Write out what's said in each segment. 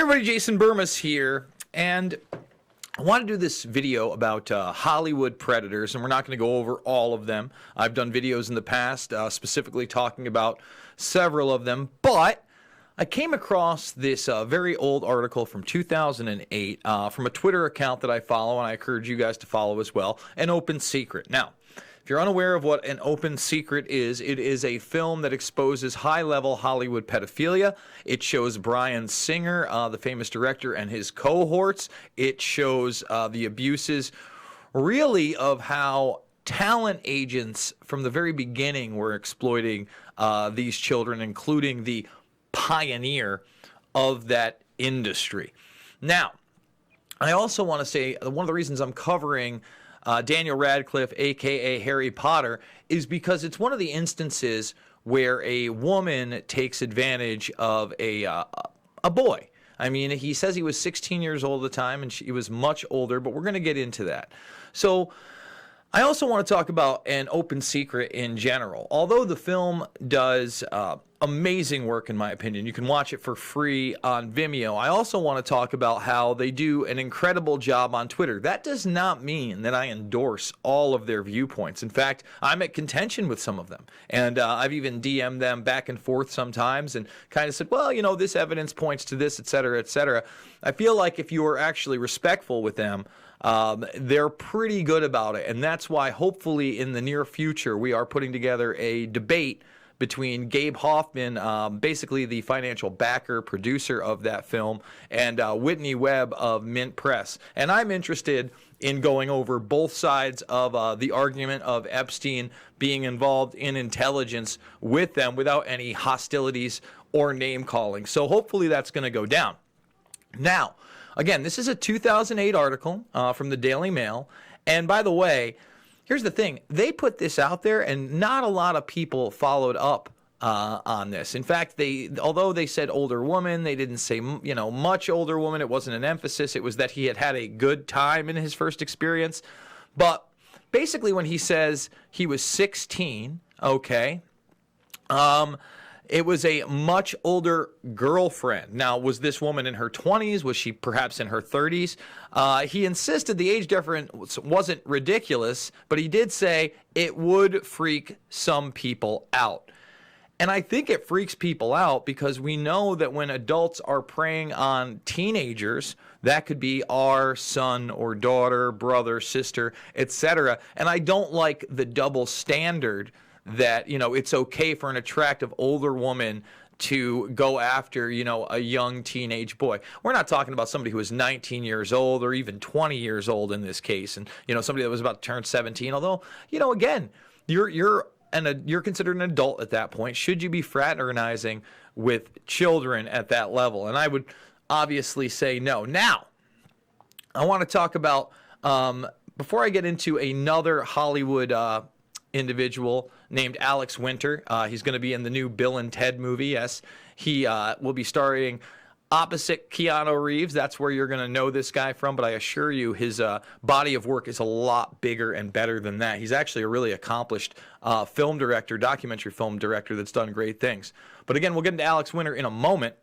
Everybody, Jason Burmis here, and I want to do this video about Hollywood predators, and we're not going to go over all of them. I've done videos in the past specifically talking about several of them, but I came across this very old article from 2008 from a Twitter account that I follow, and I encourage you guys to follow as well, An Open Secret. Now, if you're unaware of what An Open Secret is, it is a film that exposes high-level Hollywood pedophilia. It shows Bryan Singer, the famous director, and his cohorts. It shows the abuses, really, of how talent agents from the very beginning were exploiting these children, including the pioneer of that industry. Now, I also want to say one of the reasons I'm covering Daniel Radcliffe, a.k.a. Harry Potter, is because it's one of the instances where a woman takes advantage of a boy. I mean, he says he was 16 years old at the time, and she was much older, but we're going to get into that. So I also want to talk about An Open Secret in general. Although the film does amazing work, in my opinion, you can watch it for free on Vimeo. I also want to talk about how they do an incredible job on Twitter. That does not mean that I endorse all of their viewpoints. In fact, I'm at contention with some of them. And I've even DM'd them back and forth sometimes and kind of said, well, you know, this evidence points to this, et cetera, et cetera. I feel like if you are actually respectful with them, they're pretty good about it, and that's why hopefully in the near future we are putting together a debate between Gabe Hoffman, basically the financial backer, producer of that film, and Whitney Webb of Mint Press. And I'm interested in going over both sides of the argument of Epstein being involved in intelligence with them without any hostilities or name calling. So hopefully that's going to go down. Now, again, this is a 2008 article from the Daily Mail. And by the way, here's the thing. They put this out there, and not a lot of people followed up on this. In fact, although they said older woman, they didn't say, much older woman. It wasn't an emphasis. It was that he had had a good time in his first experience. But basically, when he says he was 16, okay, it was a much older girlfriend. Now, was this woman in her 20s? Was she perhaps in her 30s? He insisted the age difference wasn't ridiculous, but he did say it would freak some people out. And I think it freaks people out because we know that when adults are preying on teenagers, that could be our son or daughter, brother, sister, etc. And I don't like the double standard that, it's okay for an attractive older woman to go after, a young teenage boy. We're not talking about somebody who is 19 years old or even 20 years old in this case, and, somebody that was about to turn 17. Although, again, you're considered an adult at that point. Should you be fraternizing with children at that level? And I would obviously say no. Now, I want to talk about, before I get into another Hollywood individual named Alex Winter. He's going to be in the new Bill and Ted movie. Yes, he will be starring opposite Keanu Reeves. That's where you're going to know this guy from, but I assure you his body of work is a lot bigger and better than that. He's actually a really accomplished film director, documentary film director that's done great things. But again, we'll get into Alex Winter in a moment.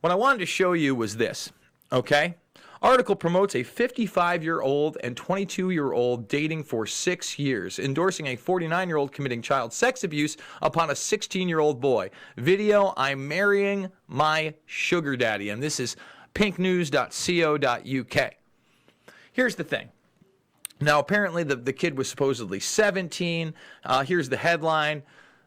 What I wanted to show you was this, okay? Article promotes a 55-year-old and 22-year-old dating for 6 years, endorsing a 49-year-old committing child sex abuse upon a 16-year-old boy. Video, I'm marrying my sugar daddy. And this is pinknews.co.uk. Here's the thing. Now, apparently the kid was supposedly 17. Here's the headline.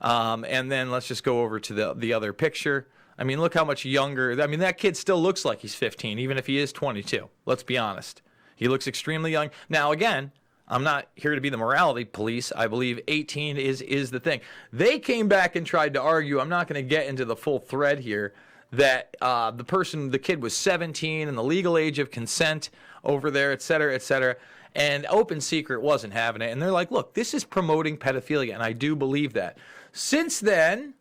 And then let's just go over to the other picture. I mean, look how much younger. I mean, that kid still looks like he's 15, even if he is 22. Let's be honest. He looks extremely young. Now, again, I'm not here to be the morality police. I believe 18 is the thing. They came back and tried to argue. I'm not going to get into the full thread here that the kid was 17 and the legal age of consent over there, et cetera, et cetera. And Open Secret wasn't having it. And they're like, look, this is promoting pedophilia. And I do believe that. Since then,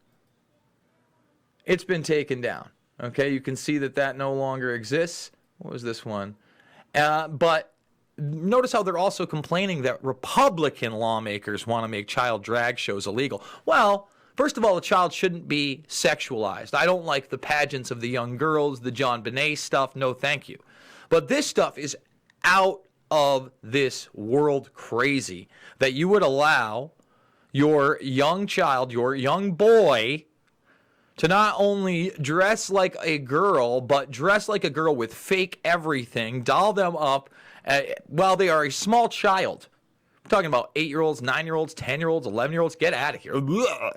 it's been taken down. Okay, you can see that no longer exists. What was this one? But notice how they're also complaining that Republican lawmakers want to make child drag shows illegal. Well, First of all, a child shouldn't be sexualized. I don't like the pageants of the young girls, the John Bonet stuff. No, thank you. But this stuff is out of this world crazy that you would allow your young child, your young boy, to not only dress like a girl, but dress like a girl with fake everything, doll them up while they are a small child. I'm talking about 8-year-olds, 9-year-olds, 10-year-olds, 11-year-olds. Get out of here. Ugh.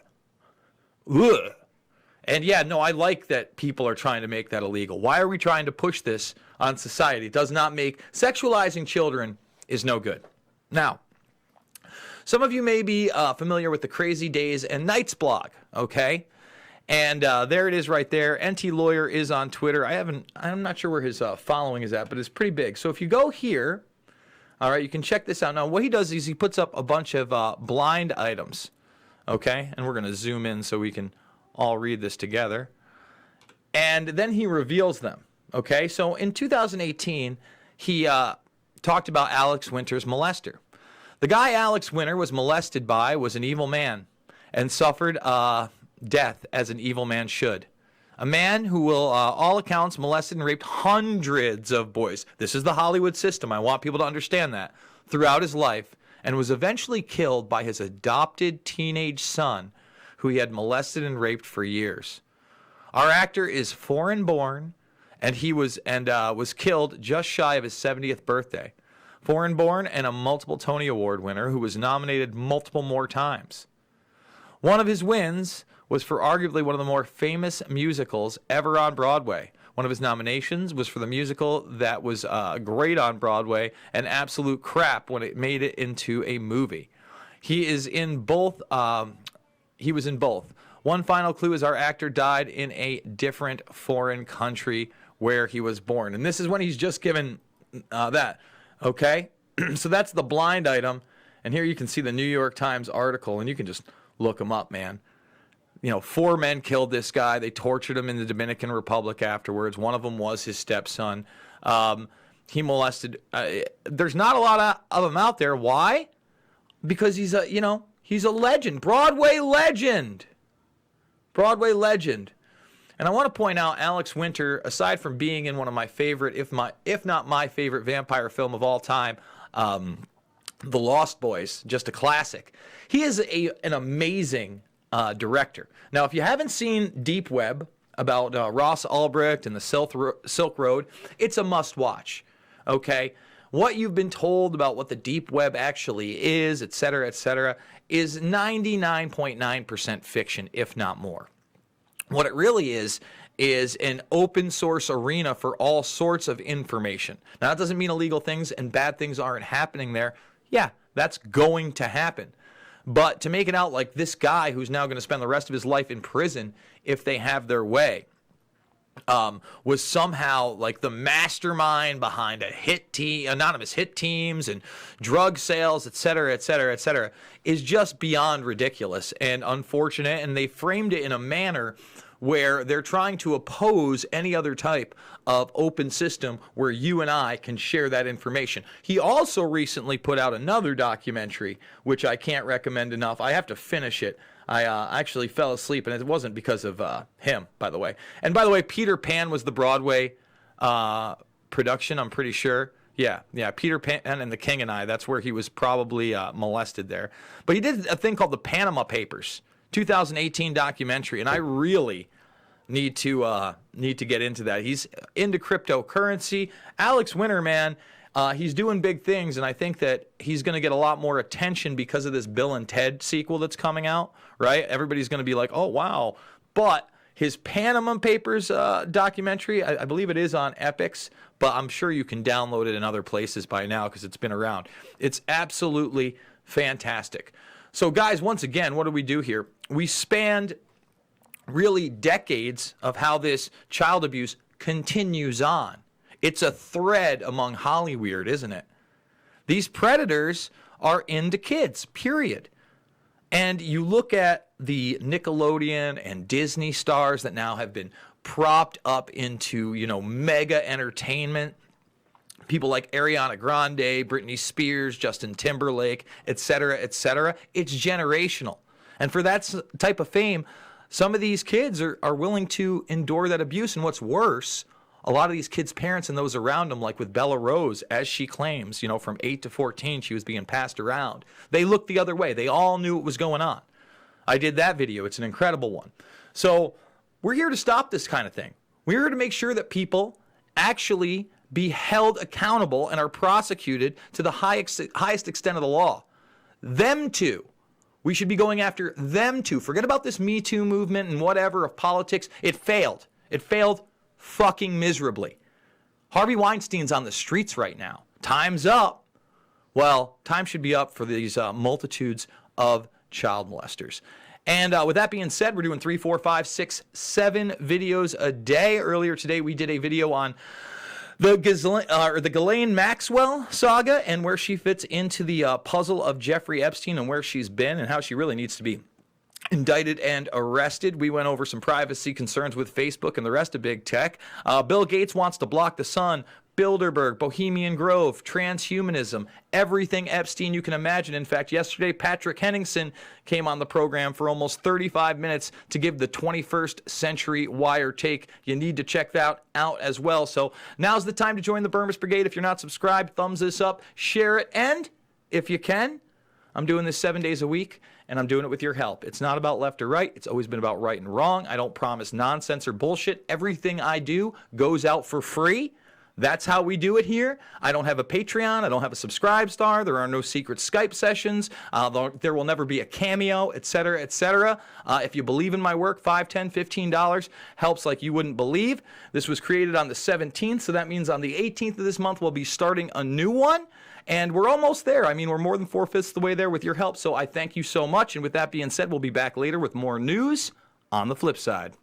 Ugh. And yeah, no, I like that people are trying to make that illegal. Why are we trying to push this on society? It does not make... Sexualizing children is no good. Now, some of you may be familiar with the Crazy Days and Nights blog, okay? And there it is right there. NT Lawyer is on Twitter. I'm not sure where his following is at, but it's pretty big. So if you go here, all right, you can check this out. Now, what he does is he puts up a bunch of blind items, okay? And we're going to zoom in so we can all read this together. And then he reveals them, okay? So in 2018, he talked about Alex Winter's molester. The guy Alex Winter was molested by was an evil man and suffered death as an evil man should. A man who will, all accounts, molested and raped hundreds of boys. This is the Hollywood system. I want people to understand that. Throughout his life, and was eventually killed by his adopted teenage son, who he had molested and raped for years. Our actor is foreign born, and he was killed just shy of his 70th birthday. Foreign born and a multiple Tony Award winner who was nominated multiple more times. One of his wins was for arguably one of the more famous musicals ever on Broadway. One of his nominations was for the musical that was great on Broadway and absolute crap when it made it into a movie. He is in both. He was in both. One final clue is our actor died in a different foreign country where he was born. And this is when he's just given that. Okay? So that's the blind item. And here you can see the New York Times article, and you can just look him up, man. You know, 4 men killed this guy. They tortured him in the Dominican Republic afterwards. One of them was his stepson. He molested. There's not a lot of them out there. Why? Because he's a legend. Broadway legend. Broadway legend. And I want to point out Alex Winter, aside from being in one of my favorite, if not my favorite vampire film of all time, The Lost Boys, just a classic. He is an amazing director. Now, if you haven't seen Deep Web about Ross Ulbricht and the Silk Road, it's a must-watch, okay? What you've been told about what the Deep Web actually is, et cetera, is 99.9% fiction, if not more. What it really is an open source arena for all sorts of information. Now, that doesn't mean illegal things and bad things aren't happening there. Yeah, that's going to happen. But to make it out like this guy who's now going to spend the rest of his life in prison if they have their way, was somehow like the mastermind behind anonymous hit teams and drug sales, et cetera, is just beyond ridiculous and unfortunate. And they framed it in a manner where they're trying to oppose any other type of open system where you and I can share that information. He also recently put out another documentary, which I can't recommend enough. I have to finish it. I actually fell asleep, and it wasn't because of him, by the way. And by the way, Peter Pan was the Broadway production, I'm pretty sure. Yeah, Peter Pan and the King and I, that's where he was probably molested there. But he did a thing called the Panama Papers, 2018 documentary, and I really need to get into that. He's into cryptocurrency. Alex Winter, man, he's doing big things, and I think that he's going to get a lot more attention because of this Bill and Ted sequel that's coming out, right? Everybody's going to be like, oh, wow. But his Panama Papers documentary, I believe it is on Epix, but I'm sure you can download it in other places by now because it's been around. It's absolutely fantastic. So, guys, once again, what do we do here? We spanned really decades of how this child abuse continues on. It's a thread among Hollyweird, isn't it? These predators are into kids, period. And you look at the Nickelodeon and Disney stars that now have been propped up into, mega entertainment. People like Ariana Grande, Britney Spears, Justin Timberlake, et cetera, et cetera. It's generational. And for that type of fame, some of these kids are willing to endure that abuse. And what's worse, a lot of these kids' parents and those around them, like with Bella Rose, as she claims, from 8 to 14, she was being passed around. They looked the other way. They all knew what was going on. I did that video. It's an incredible one. So we're here to stop this kind of thing. We're here to make sure that people actually be held accountable and are prosecuted to the highest extent of the law. Them too. We should be going after them too. Forget about this Me Too movement and whatever of politics. It failed. It failed fucking miserably. Harvey Weinstein's on the streets right now. Time's up. Well, time should be up for these multitudes of child molesters. And with that being said, we're doing 3, 4, 5, 6, 7 videos a day. Earlier today, we did a video on the Ghislaine Maxwell saga and where she fits into the puzzle of Jeffrey Epstein and where she's been and how she really needs to be indicted and arrested. We went over some privacy concerns with Facebook and the rest of big tech. Bill Gates wants to block the sun. Bilderberg, Bohemian Grove, transhumanism, everything Epstein you can imagine. In fact, yesterday, Patrick Henningsen came on the program for almost 35 minutes to give the 21st century wire take. You need to check that out as well. So now's the time to join the Burmese Brigade. If you're not subscribed, thumbs this up, share it, and if you can, I'm doing this 7 days a week, and I'm doing it with your help. It's not about left or right. It's always been about right and wrong. I don't promise nonsense or bullshit. Everything I do goes out for free. That's how we do it here. I don't have a Patreon. I don't have a Subscribe Star. There are no secret Skype sessions. There will never be a Cameo, etc., etc. If you believe in my work, $5, $10, $15 helps like you wouldn't believe. This was created on the 17th, so that means on the 18th of this month, we'll be starting a new one. And we're almost there. I mean, we're more than 4/5 the way there with your help, so I thank you so much. And with that being said, we'll be back later with more news on the flip side.